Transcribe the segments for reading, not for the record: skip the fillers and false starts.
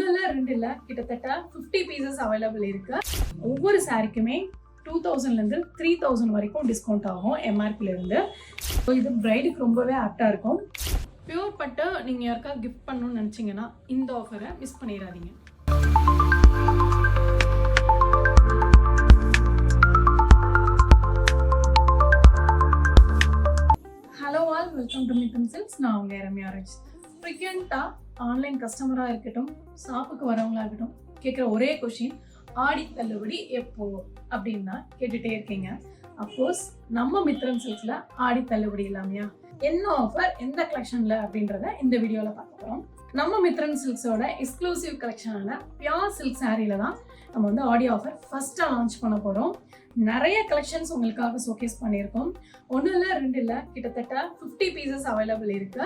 ஒன்று இல்லை 2 இல்லை கிட்டத்தட்ட 50 பீசஸ் அவைலபிள் இருக்கு. ஒவ்வொரு சாரிக்குமே 2000லேருந்து 3000 வரைக்கும் டிஸ்கவுண்ட் ஆகும் எம்ஆர்பிலேருந்து. ஸோ இது பிரைடுக்கு ரொம்பவே ஆப்டாக இருக்கும். பியூர் பட்டு நீங்கள் யாருக்கா கிஃப்ட் பண்ணணும்னு நினச்சிங்கன்னா இந்த ஆஃபரை மிஸ் பண்ணிடாதீங்க. Hello all, welcome to Mithan silks. நான் உங்கள் ரம்யா ராஜ். ஃப்ரீக்வெண்ட்டாக ஆன்லைன் கஸ்டமராக இருக்கட்டும், ஷாப்புக்கு வரவங்களா இருக்கட்டும், கேட்குற ஒரே கொஷின், ஆடி தள்ளுபடி எப்போ அப்படின்னு தான் கேட்டுகிட்டே இருக்கீங்க. அஃப்கோர்ஸ் நம்ம மித்ரன் சில்க்ஸில் ஆடி தள்ளுபடி இல்லாமையா, என்ன ஆஃபர், எந்த கலெக்ஷனில் அப்படின்றத இந்த வீடியோவில் பார்க்க போகிறோம். நம்ம மித்ரன் சில்க்ஸோட எக்ஸ்க்ளூசிவ் கலெக்ஷனான பியூர் சில்க் சாரியில் தான் நம்ம வந்து ஆடி ஆஃபர் ஃபஸ்ட்டாக லான்ச் பண்ண போகிறோம். நிறைய கலெக்ஷன்ஸ் உங்களுக்காக ஷோகேஸ் பண்ணியிருக்கோம். 1 இல்லை 2 இல்லை கிட்டத்தட்ட 50 பீசஸ் அவைலபிள் இருக்கு.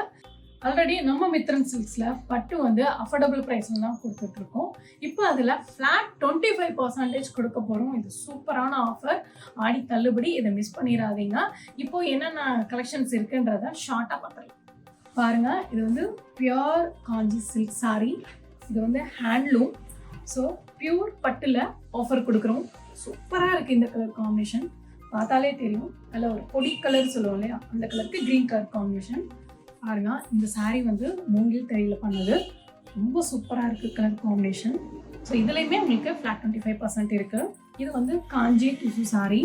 ஆல்ரெடி நம்ம மித்ரன் சில்க்ஸில் பட்டு வந்து அஃபோர்டபுள் ப்ரைஸில் தான் கொடுத்துட்ருக்கோம். இப்போ அதில் ஃப்ளாட் 25% கொடுக்க போகிறோம். இது சூப்பரான ஆஃபர், ஆடி தள்ளுபடி. இதை மிஸ் பண்ணிடாதீங்க. இப்போ என்னென்ன கலெக்ஷன்ஸ் இருக்குன்றத ஷார்ட்டாக பார்த்துக்கலாம். பாருங்கள், இது வந்து பியூர் காஞ்சி சில்க் சாரி. இது வந்து ஹேண்ட்லூம். ஸோ பியூர் பட்டில் ஆஃபர் கொடுக்குறோம். சூப்பராக இருக்குது. இந்த கலர் காம்பினேஷன் பார்த்தாலே தெரியும். அதில் ஒரு பொடி கலர் சொல்லுவோம் இல்லையா, அந்த கலருக்கு க்ரீன் கலர் காம்பினேஷன். பாருங்க, இந்த சாரீ வந்து மூங்கில் தறியில் பண்ணது. ரொம்ப சூப்பராக இருக்குது கலர் காம்பினேஷன். ஸோ இதுலேயுமே உங்களுக்கு ஃப்ளாட் 25% இருக்குது. இது வந்து காஞ்சி டிஷ்யூ சாரீ.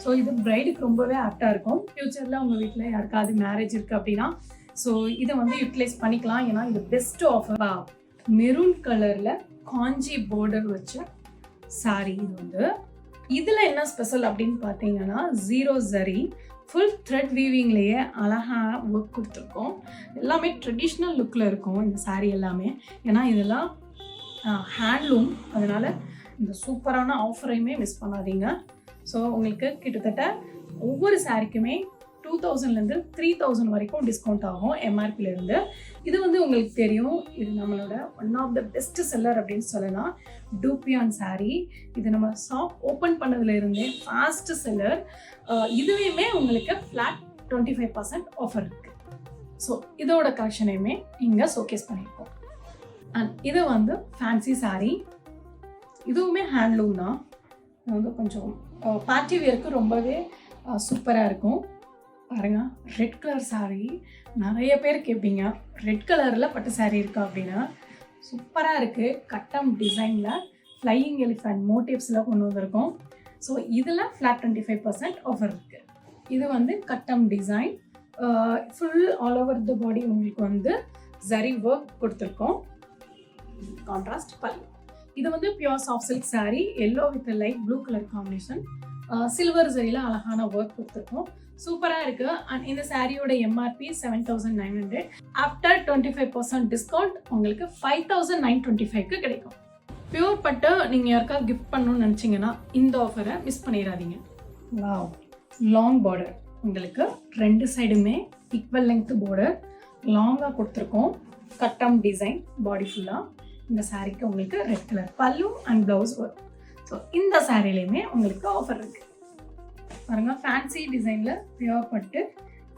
ஸோ இது பிரைடுக்கு ரொம்பவே ஆப்டாக இருக்கும். ஃப்யூச்சரில் உங்கள் வீட்டில் யாருக்காவது மேரேஜ் இருக்குது அப்படின்னா ஸோ இதை வந்து யூட்டிலைஸ் பண்ணிக்கலாம். ஏன்னா இது பெஸ்ட் ஆஃபர். மெரூன் கலரில் காஞ்சி பார்டர் வச்ச சாரீ. இது வந்து இதில் என்ன ஸ்பெஷல் அப்படின்னு பார்த்தீங்கன்னா, 0 ஜரி ஃபுல் த்ரெட் வீவிங்லேயே அழகாக ஒர்க் கொடுத்துருக்கோம். எல்லாமே ட்ரெடிஷ்னல் லுக்கில் இருக்கும் இந்த சாரீ எல்லாமே. ஏன்னா இதெல்லாம் ஹேண்ட்லூம், அதனால் இந்த சூப்பரான ஆஃபரையுமே மிஸ் பண்ணாதீங்க. ஸோ உங்களுக்கு கிட்டத்தட்ட ஒவ்வொரு சாரிக்குமே 2000லேருந்து 3000 வரைக்கும் டிஸ்கவுண்ட் ஆகும் எம்ஆர்பிலேருந்து. இது வந்து உங்களுக்கு தெரியும், இது நம்மளோட one of the best seller அப்படின்னு சொல்லலாம். டூப்பியான் சாரீ. இது நம்ம ஷாப் ஓப்பன் பண்ணதுலேருந்தே ஃபாஸ்ட் செல்லர். இதுவே உங்களுக்கு ஃப்ளாட் 25% ஆஃபர் இருக்குது. ஸோ இதோட கலெக்ஷனையுமே இங்கே ஷோகேஸ் பண்ணியிருக்கோம். அண்ட் இது வந்து ஃபேன்சி சாரீ. இதுவுமே ஹேண்ட்லூம் தான். இது வந்து கொஞ்சம் பார்ட்டி வியருக்கு ரொம்பவே சூப்பராக இருக்கும். பாருங்க, ரெட் கலர் சாரீ. நிறைய பேர் கேட்பீங்க, ரெட் கலரில் பட்டு சாரீ இருக்கா அப்படின்னா. சூப்பராக இருக்குது. கட்டம் டிசைனில் ஃப்ளையிங் எலிஃபண்ட் மோட்டிவ்ஸில் கொண்டு வந்திருக்கோம். ஸோ இதில் ஃப்ளாட் 25% ஆஃபர் இருக்குது. இது வந்து கட்டம் design, full all over the body உங்களுக்கு வந்து ஜரி ஒர்க் கொடுத்துருக்கோம். கான்ட்ராஸ்ட் பல்லு. இது வந்து pure soft silk sari. Yellow with light blue colour combination. Silver ஜரியில் அழகான ஒர்க் கொடுத்துருக்கோம். சூப்பராக இருக்குது. அண்ட் இந்த சாரியோட எம்ஆர்பி 7900. ஆஃப்டர் 25% டிஸ்கவுண்ட் உங்களுக்கு 5925க்கு கிடைக்கும். பியூர் பட்டு நீங்கள் யாருக்கா கிஃப்ட் பண்ணணும்னு நினச்சிங்கன்னா இந்த ஆஃபரை மிஸ் பண்ணிடாதீங்க. Wow, long border. உங்களுக்கு 2 சைடுமே ஈக்குவல் லென்த் பார்டர் லாங்காக கொடுத்துருக்கோம். கட்டம் டிசைன் பாடி ஃபுல்லாக. இந்த சாரிக்கு உங்களுக்கு ரெட் கலர் பல்லு அண்ட் ப்ளவுஸ் வரும். ஸோ இந்த சாரிலையுமே உங்களுக்கு ஆஃபர் இருக்குது. பாருங்க, ஃபேன்சி டிசைனில் பியூர் பட்டு,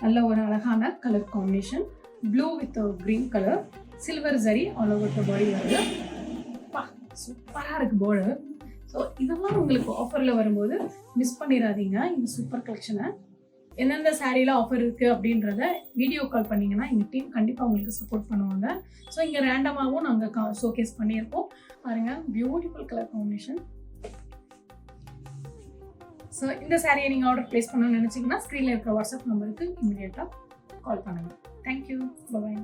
நல்ல ஒரு அழகான colour combination. Blue with green colour, silver zari all over the body வருது. சூப்பராக இருக்குது பார்டர். ஸோ இதெல்லாம் உங்களுக்கு ஆஃபரில் வரும்போது மிஸ் பண்ணிடாதீங்க இந்த சூப்பர் கலெக்ஷனை. எந்தெந்த சாரியில் ஆஃபர் இருக்குது அப்படின்றத வீடியோ கால் பண்ணிங்கன்னா எங்கள் டீம் கண்டிப்பாக உங்களுக்கு சப்போர்ட் பண்ணுவாங்க. ஸோ இங்கே ரேண்டமாகவும் நாங்கள் ஷோகேஸ் பண்ணியிருக்கோம். பாருங்கள், பியூட்டிஃபுல் கலர் காம்பினேஷன். ஸோ இந்த சாரியை நீங்கள் ஆர்டர் ப்ளேஸ் பண்ணணும்னு நினச்சிங்கன்னா ஸ்க்ரீனில் இருக்கிற வாட்ஸ்அப் நம்பருக்கு இமீடியட்டாக கால் பண்ணுங்கள். தேங்க்யூ, பாய்.